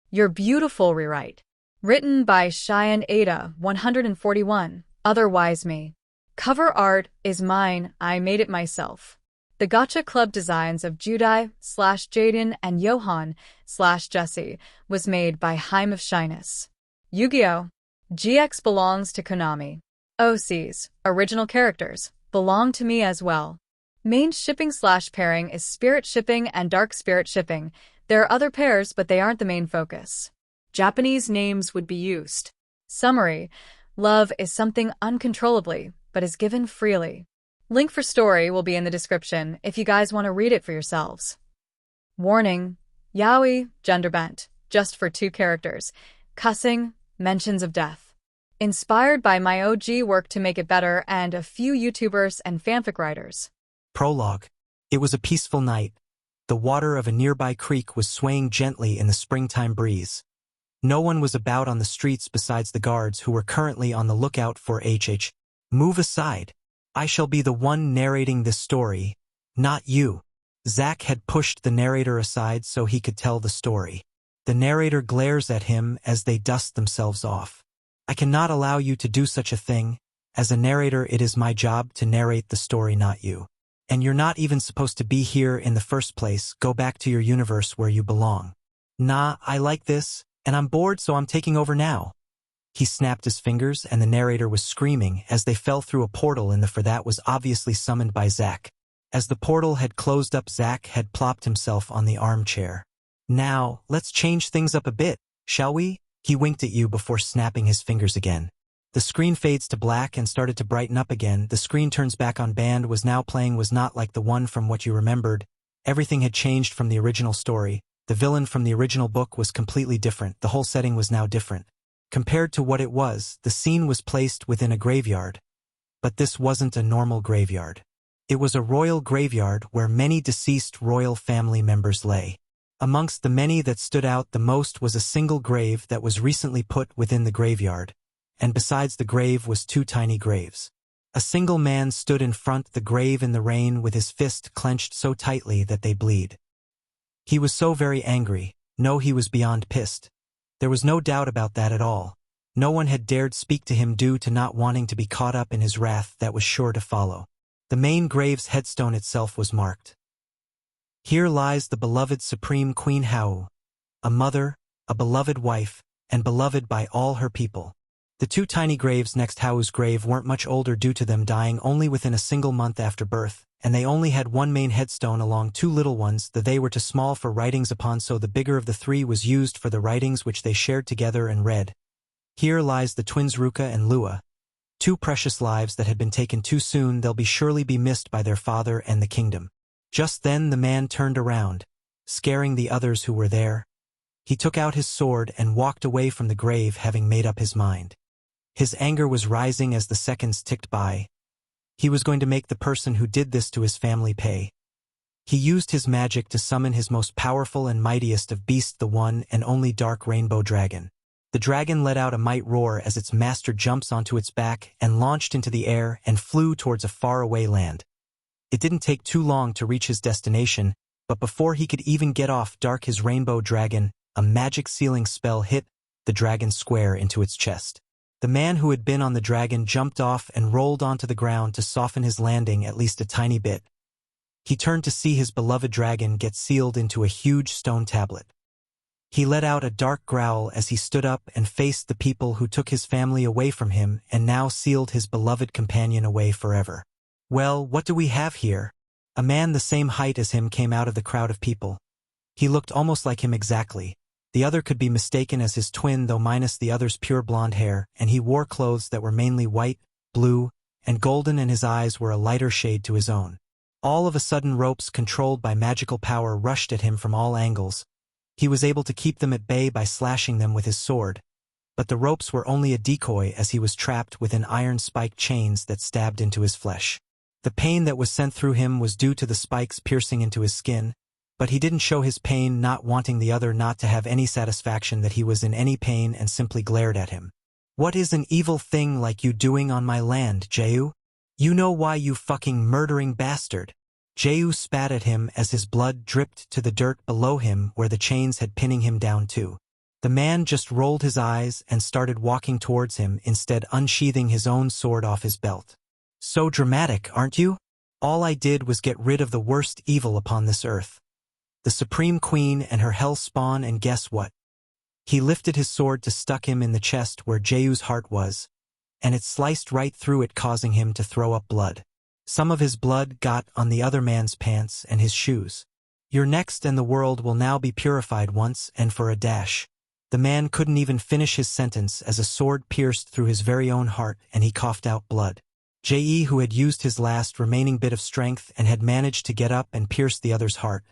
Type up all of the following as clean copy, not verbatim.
Your Beautiful Rewrite. Written by Cheyenne Ada, 141. Otherwise Me. Cover art is mine, I made it myself. The Gotcha Club designs of Judai/Jaden and Johan/Jesse was made by Heim of Shyness. Yu-Gi-Oh! GX belongs to Konami. OCs, original characters, belong to me as well. Main shipping/pairing is Spirit Shipping and Dark Spirit Shipping. There are other pairs, but they aren't the main focus. Japanese names would be used. Summary: love is something uncontrollably, but is given freely. Link for story will be in the description if you guys want to read it for yourselves. Warning: yaoi, gender bent, just for 2 characters. Cussing, mentions of death. Inspired by my OG work to make it better and a few YouTubers and fanfic writers. Prologue. It was a peaceful night. The water of a nearby creek was swaying gently in the springtime breeze. No one was about on the streets besides the guards who were currently on the lookout for HH. Move aside. I shall be the one narrating this story, not you. Zach had pushed the narrator aside so he could tell the story. The narrator glares at him as they dust themselves off. I cannot allow you to do such a thing. As a narrator, it is my job to narrate the story, not you. And you're not even supposed to be here in the first place. Go back to your universe where you belong. Nah, I like this, and I'm bored, so I'm taking over now. He snapped his fingers, and the narrator was screaming as they fell through a portal in the for that was obviously summoned by Zach. As the portal had closed up, Zach had plopped himself on the armchair. Now, let's change things up a bit, shall we? He winked at you before snapping his fingers again. The screen fades to black and started to brighten up again. The screen turns back on. Band was now playing was not like the one from what you remembered. Everything had changed from the original story. The villain from the original book was completely different. The whole setting was now different. Compared to what it was, the scene was placed within a graveyard. But this wasn't a normal graveyard. It was a royal graveyard where many deceased royal family members lay. Amongst the many that stood out the most was a single grave that was recently put within the graveyard. And besides the grave was 2 tiny graves. A single man stood in front the grave in the rain with his fist clenched so tightly that they bleed. He was so very angry. No, he was beyond pissed. There was no doubt about that at all. No one had dared speak to him due to not wanting to be caught up in his wrath that was sure to follow. The main grave's headstone itself was marked. Here lies the beloved Supreme Queen Hau, a mother, a beloved wife, and beloved by all her people. The 2 tiny graves next Hau's grave weren't much older due to them dying only within a single month after birth, and they only had 1 main headstone along 2 little ones that they were too small for writings upon, so the bigger of the 3 was used for the writings which they shared together and read. Here lies the twins Ruka and Lua. 2 precious lives that had been taken too soon. They'll be surely be missed by their father and the kingdom. Just then the man turned around, scaring the others who were there. He took out his sword and walked away from the grave, having made up his mind. His anger was rising as the seconds ticked by. He was going to make the person who did this to his family pay. He used his magic to summon his most powerful and mightiest of beasts, the one and only dark rainbow dragon. The dragon let out a mighty roar as its master jumps onto its back and launched into the air and flew towards a faraway land. It didn't take too long to reach his destination, but before he could even get off dark his rainbow dragon, a magic sealing spell hit the dragon square into its chest. The man who had been on the dragon jumped off and rolled onto the ground to soften his landing at least a tiny bit. He turned to see his beloved dragon get sealed into a huge stone tablet. He let out a dark growl as he stood up and faced the people who took his family away from him and now sealed his beloved companion away forever. Well, what do we have here? A man the same height as him came out of the crowd of people. He looked almost like him exactly. The other could be mistaken as his twin, though minus the other's pure blonde hair, and he wore clothes that were mainly white, blue, and golden, and his eyes were a lighter shade to his own. All of a sudden ropes controlled by magical power rushed at him from all angles. He was able to keep them at bay by slashing them with his sword, but the ropes were only a decoy as he was trapped within iron spiked chains that stabbed into his flesh. The pain that was sent through him was due to the spikes piercing into his skin, but he didn't show his pain, not wanting the other not to have any satisfaction that he was in any pain, and simply glared at him. What is an evil thing like you doing on my land, Jehu? You know why, you fucking murdering bastard. Jehu spat at him as his blood dripped to the dirt below him where the chains had pinning him down to. The man just rolled his eyes and started walking towards him, instead unsheathing his own sword off his belt. So dramatic, aren't you? All I did was get rid of the worst evil upon this earth. The Supreme Queen and her hell spawn, and guess what? He lifted his sword to stuck him in the chest where Jeyu's heart was, and it sliced right through it, causing him to throw up blood. Some of his blood got on the other man's pants and his shoes. You're next, and the world will now be purified once and for a dash. The man couldn't even finish his sentence as a sword pierced through his very own heart and he coughed out blood. Jey, who had used his last remaining bit of strength and had managed to get up and pierce the other's heart,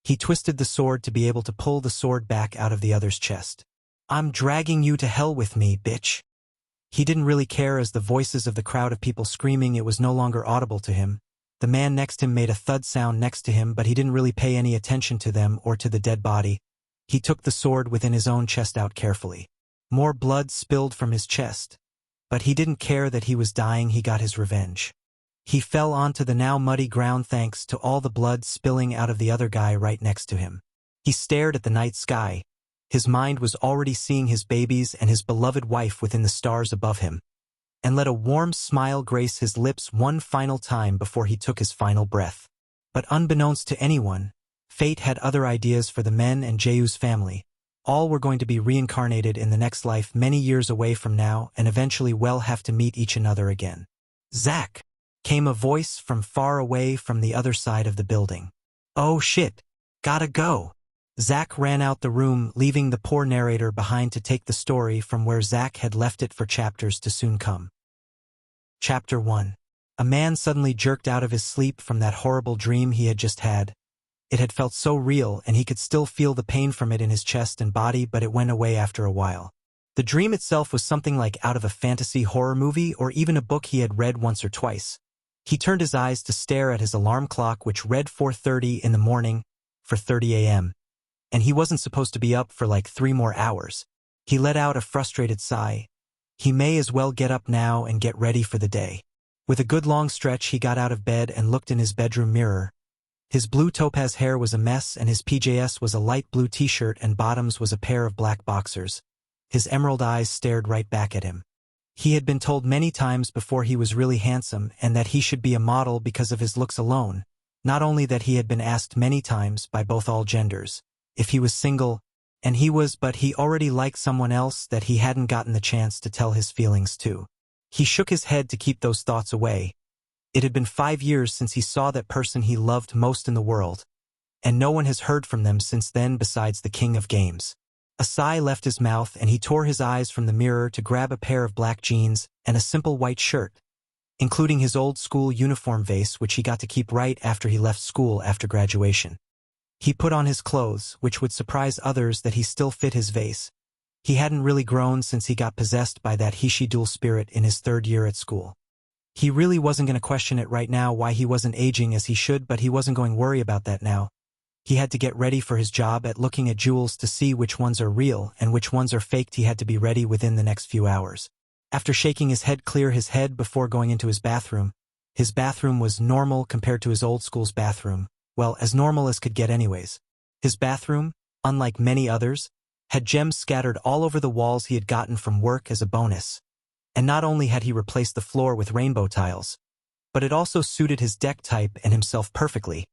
he twisted the sword to be able to pull the sword back out of the other's chest. I'm dragging you to hell with me, bitch. He didn't really care as the voices of the crowd of people screaming it was no longer audible to him. The man next to him made a thud sound next to him, but he didn't really pay any attention to them or to the dead body. He took the sword within his own chest out carefully. More blood spilled from his chest. But he didn't care that he was dying. He got his revenge. He fell onto the now muddy ground thanks to all the blood spilling out of the other guy right next to him. He stared at the night sky. His mind was already seeing his babies and his beloved wife within the stars above him, and let a warm smile grace his lips one final time before he took his final breath. But unbeknownst to anyone, fate had other ideas for the men and Jeyu's family. All were going to be reincarnated in the next life many years away from now, and eventually will have to meet each another again. Zach! Came a voice from far away from the other side of the building. Oh shit! Gotta go! Zach ran out the room, leaving the poor narrator behind to take the story from where Zach had left it for chapters to soon come. Chapter 1. A man suddenly jerked out of his sleep from that horrible dream he had just had. It had felt so real, and he could still feel the pain from it in his chest and body, but it went away after a while. The dream itself was something like out of a fantasy horror movie or even a book he had read once or twice. He turned his eyes to stare at his alarm clock, which read 4:30 in the morning for 30 a.m. And he wasn't supposed to be up for like 3 more hours. He let out a frustrated sigh. He may as well get up now and get ready for the day. With a good long stretch, he got out of bed and looked in his bedroom mirror. His blue topaz hair was a mess, and his PJs was a light blue t-shirt and bottoms was a pair of black boxers. His emerald eyes stared right back at him. He had been told many times before he was really handsome and that he should be a model because of his looks alone. Not only that, he had been asked many times by both all genders if he was single, and he was, but he already liked someone else that he hadn't gotten the chance to tell his feelings to. He shook his head to keep those thoughts away. It had been 5 years since he saw that person he loved most in the world, and no one has heard from them since then besides the king of games. A sigh left his mouth, and he tore his eyes from the mirror to grab a pair of black jeans and a simple white shirt, including his old school uniform vase, which he got to keep right after he left school after graduation. He put on his clothes, which would surprise others that he still fit his vase. He hadn't really grown since he got possessed by that he-she dual spirit in his 3rd year at school. He really wasn't going to question it right now why he wasn't aging as he should, but he wasn't going to worry about that now. He had to get ready for his job at looking at jewels to see which ones are real and which ones are faked. He had to be ready within the next few hours. After shaking his head clear his head before going into his bathroom was normal compared to his old school's bathroom. Well, as normal as could get anyways. His bathroom, unlike many others, had gems scattered all over the walls he had gotten from work as a bonus. And not only had he replaced the floor with rainbow tiles, but it also suited his deck type and himself perfectly,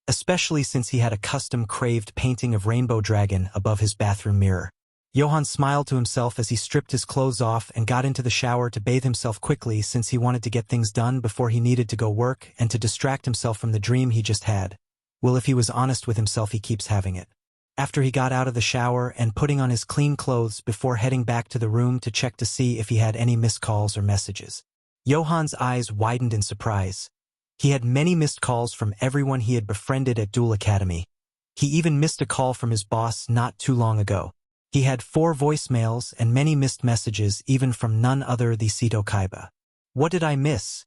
especially since he had a custom-craved painting of Rainbow Dragon above his bathroom mirror. Johann smiled to himself as he stripped his clothes off and got into the shower to bathe himself quickly, since he wanted to get things done before he needed to go work and to distract himself from the dream he just had. Well, if he was honest with himself, he keeps having it. After he got out of the shower and putting on his clean clothes before heading back to the room to check to see if he had any missed calls or messages, Johann's eyes widened in surprise. He had many missed calls from everyone he had befriended at Duel Academy. He even missed a call from his boss not too long ago. He had 4 voicemails and many missed messages, even from none other than Sito Kaiba. What did I miss?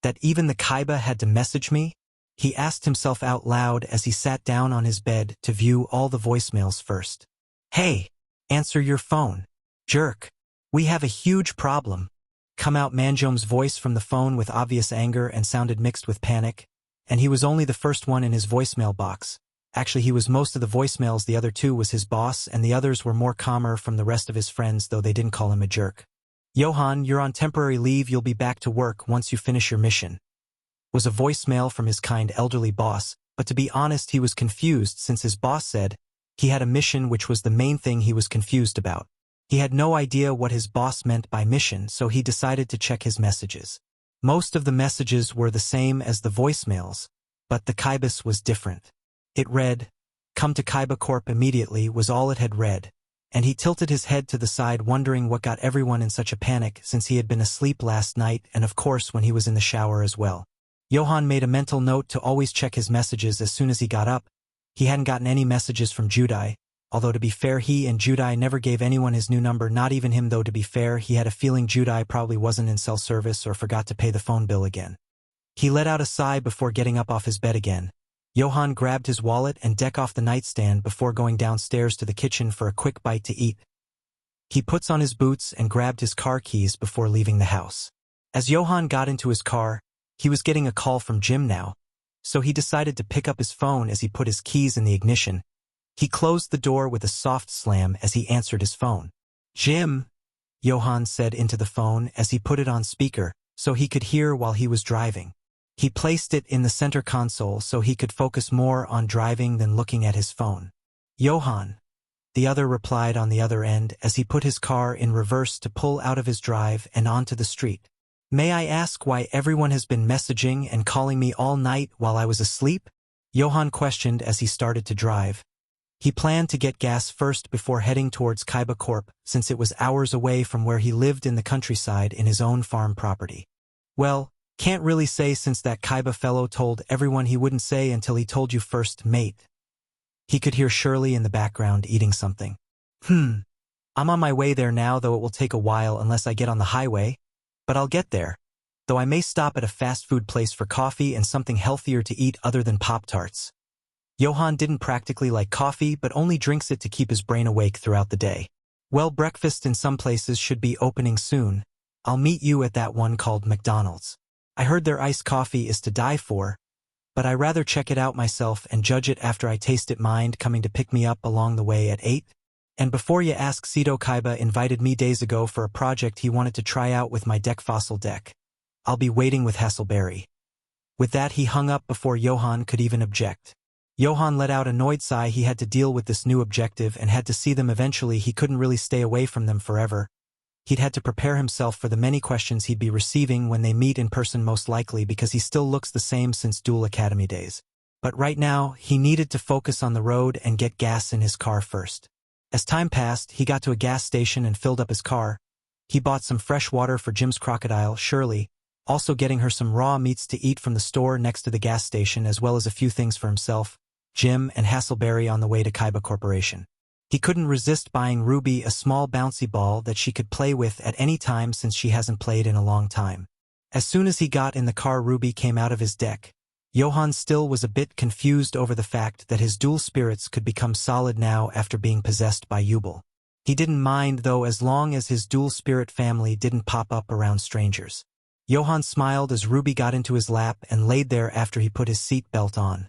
That even the Kaiba had to message me? He asked himself out loud as he sat down on his bed to view all the voicemails first. Hey, answer your phone, jerk. We have a huge problem. Come out Manjom's voice from the phone with obvious anger and sounded mixed with panic, and he was only the first one in his voicemail box. Actually, he was most of the voicemails. The other two was his boss, and the others were more calmer from the rest of his friends, though they didn't call him a jerk. Johan, you're on temporary leave. You'll be back to work once you finish your mission. Was a voicemail from his kind elderly boss, but to be honest, he was confused since his boss said he had a mission, which was the main thing he was confused about. He had no idea what his boss meant by mission, so he decided to check his messages. Most of the messages were the same as the voicemails, but the Kybus was different. It read, "Come to Kaiba Corp immediately," was all it had read, and he tilted his head to the side, wondering what got everyone in such a panic since he had been asleep last night and of course when he was in the shower as well. Johan made a mental note to always check his messages as soon as he got up. He hadn't gotten any messages from Judai, although to be fair, he and Judai never gave anyone his new number, not even him, though to be fair, he had a feeling Judai probably wasn't in cell service or forgot to pay the phone bill again. He let out a sigh before getting up off his bed again. Johan grabbed his wallet and deck off the nightstand before going downstairs to the kitchen for a quick bite to eat. He puts on his boots and grabbed his car keys before leaving the house. As Johan got into his car, he was getting a call from Jim now, so he decided to pick up his phone as he put his keys in the ignition. He closed the door with a soft slam as he answered his phone. "Jim," Johan said into the phone as he put it on speaker so he could hear while he was driving. He placed it in the center console so he could focus more on driving than looking at his phone. "Johan," the other replied on the other end as he put his car in reverse to pull out of his drive and onto the street. "May I ask why everyone has been messaging and calling me all night while I was asleep?" Johan questioned as he started to drive. He planned to get gas first before heading towards Kaiba Corp, since it was hours away from where he lived in the countryside in his own farm property. "Well, can't really say since that Kaiba fellow told everyone he wouldn't say until he told you first, mate." He could hear Shirley in the background eating something. I'm on my way there now, though it will take a while unless I get on the highway. But I'll get there, though I may stop at a fast food place for coffee and something healthier to eat other than Pop-Tarts." Johan didn't practically like coffee, but only drinks it to keep his brain awake throughout the day. "Well, breakfast in some places should be opening soon. I'll meet you at that one called McDonald's. I heard their iced coffee is to die for, but I rather check it out myself and judge it after I taste it. Mind coming to pick me up along the way at 8? And before you ask, Sito Kaiba invited me days ago for a project he wanted to try out with my deck fossil deck. I'll be waiting with Hasselberry." With that, he hung up before Johan could even object. Johan let out a annoyed sigh. He had to deal with this new objective and had to see them eventually. He couldn't really stay away from them forever. He'd had to prepare himself for the many questions he'd be receiving when they meet in person, most likely because he still looks the same since Duel Academy days. But right now, he needed to focus on the road and get gas in his car first. As time passed, he got to a gas station and filled up his car. He bought some fresh water for Jim's crocodile, Shirley, also getting her some raw meats to eat from the store next to the gas station, as well as a few things for himself, Jim, and Hasselberry on the way to Kaiba Corporation. He couldn't resist buying Ruby a small bouncy ball that she could play with at any time since she hasn't played in a long time. As soon as he got in the car, Ruby came out of his deck. Johan still was a bit confused over the fact that his dual spirits could become solid now after being possessed by Yubel. He didn't mind, though, as long as his dual spirit family didn't pop up around strangers. Johan smiled as Ruby got into his lap and laid there after he put his seat belt on.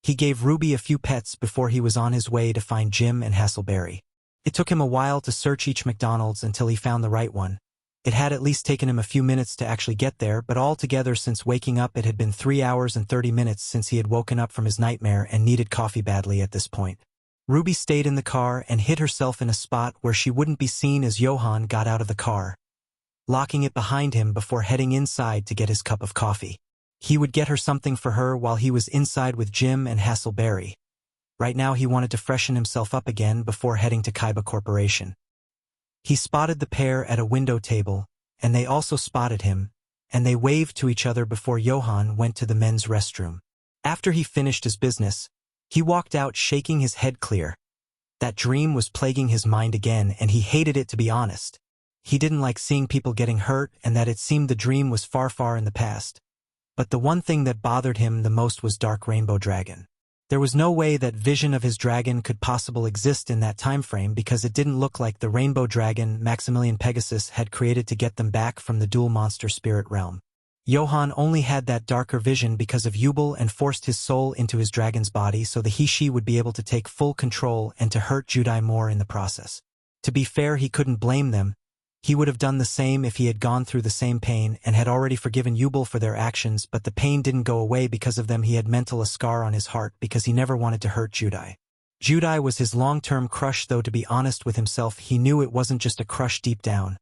He gave Ruby a few pets before he was on his way to find Jim and Hasselberry. It took him a while to search each McDonald's until he found the right one. It had at least taken him a few minutes to actually get there, but altogether since waking up it had been 3 hours and 30 minutes since he had woken up from his nightmare and needed coffee badly at this point. Ruby stayed in the car and hid herself in a spot where she wouldn't be seen as Johan got out of the car, locking it behind him before heading inside to get his cup of coffee. He would get her something for her while he was inside with Jim and Hasselberry. Right now he wanted to freshen himself up again before heading to Kaiba Corporation. He spotted the pair at a window table, and they also spotted him, and they waved to each other before Johan went to the men's restroom. After he finished his business, he walked out shaking his head clear. That dream was plaguing his mind again, and he hated it, to be honest. He didn't like seeing people getting hurt, and that it seemed the dream was far, far in the past. But the one thing that bothered him the most was Dark Rainbow Dragon. There was no way that vision of his dragon could possibly exist in that time frame because it didn't look like the Rainbow Dragon Maximilian Pegasus had created to get them back from the dual monster spirit realm. Johann only had that darker vision because of Yubel and forced his soul into his dragon's body so that he/she would be able to take full control and to hurt Judai more in the process. To be fair, he couldn't blame them. He would have done the same if he had gone through the same pain and had already forgiven Yubel for their actions, but the pain didn't go away because of them. He had a scar on his heart because he never wanted to hurt Judai. Judai was his long-term crush, though to be honest with himself, he knew it wasn't just a crush deep down.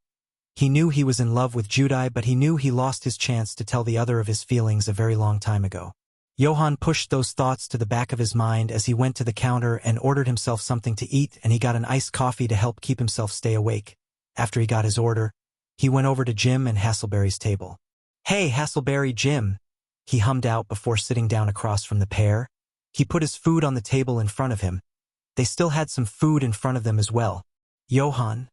He knew he was in love with Judai, but he knew he lost his chance to tell the other of his feelings a very long time ago. Johann pushed those thoughts to the back of his mind as he went to the counter and ordered himself something to eat, and he got an iced coffee to help keep himself stay awake. After he got his order, he went over to Jim and Hasselberry's table. "Hey, Hasselberry, Jim," he hummed out before sitting down across from the pair. He put his food on the table in front of him. They still had some food in front of them as well. "Johann."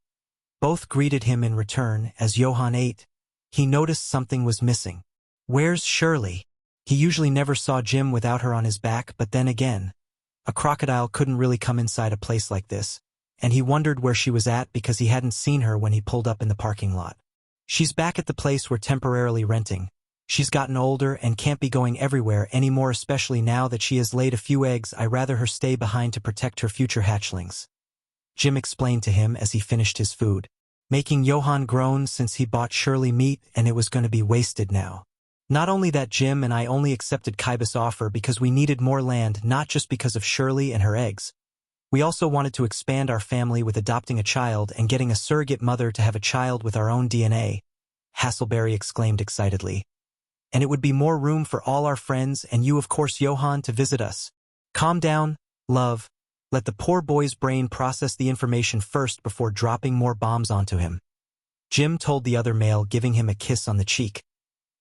Both greeted him in return. As Johann ate, he noticed something was missing. "Where's Shirley?" He usually never saw Jim without her on his back, but then again, a crocodile couldn't really come inside a place like this, and he wondered where she was at because he hadn't seen her when he pulled up in the parking lot. "She's back at the place we're temporarily renting. She's gotten older and can't be going everywhere anymore, especially now that she has laid a few eggs. I'd rather her stay behind to protect her future hatchlings," Jim explained to him as he finished his food, making Johann groan since he bought Shirley meat and it was going to be wasted now. "Not only that, Jim and I only accepted Kaiba's offer because we needed more land, not just because of Shirley and her eggs. We also wanted to expand our family with adopting a child and getting a surrogate mother to have a child with our own DNA," Hasselberry exclaimed excitedly. "And it would be more room for all our friends and you, of course, Johann, to visit us." "Calm down, love. Let the poor boy's brain process the information first before dropping more bombs onto him," Jim told the other male, giving him a kiss on the cheek.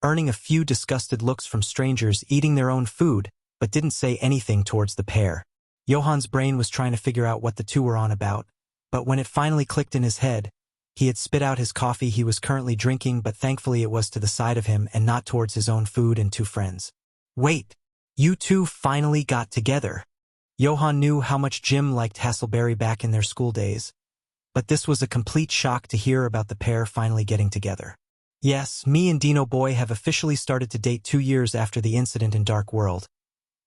Earning a few disgusted looks from strangers eating their own food, but didn't say anything towards the pair. Johann's brain was trying to figure out what the two were on about, but when it finally clicked in his head, he had spit out his coffee he was currently drinking, but thankfully it was to the side of him and not towards his own food and two friends. "Wait, you two finally got together." Johann knew how much Jim liked Hasselberry back in their school days, but this was a complete shock to hear about the pair finally getting together. "Yes, me and Dino Boy have officially started to date 2 years after the incident in Dark World.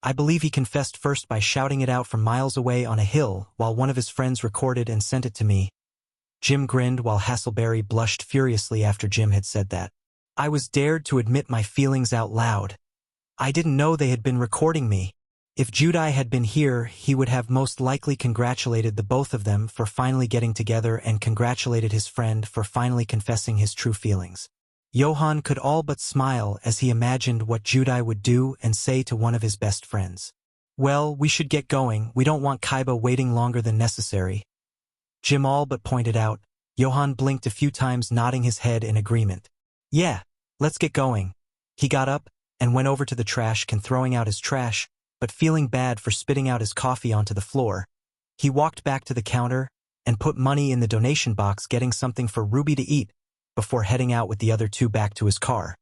I believe he confessed first by shouting it out from miles away on a hill while one of his friends recorded and sent it to me." Jim grinned while Hasselberry blushed furiously after Jim had said that. "I was dared to admit my feelings out loud. I didn't know they had been recording me. If Judai had been here, he would have most likely congratulated the both of them for finally getting together and congratulated his friend for finally confessing his true feelings." Johann could all but smile as he imagined what Judai would do and say to one of his best friends. "Well, we should get going. We don't want Kaiba waiting longer than necessary," Jim all but pointed out. Johann blinked a few times, nodding his head in agreement. "Yeah, let's get going." He got up and went over to the trash can, throwing out his trash, but feeling bad for spitting out his coffee onto the floor. He walked back to the counter and put money in the donation box, getting something for Ruby to eat, before heading out with the other two back to his car.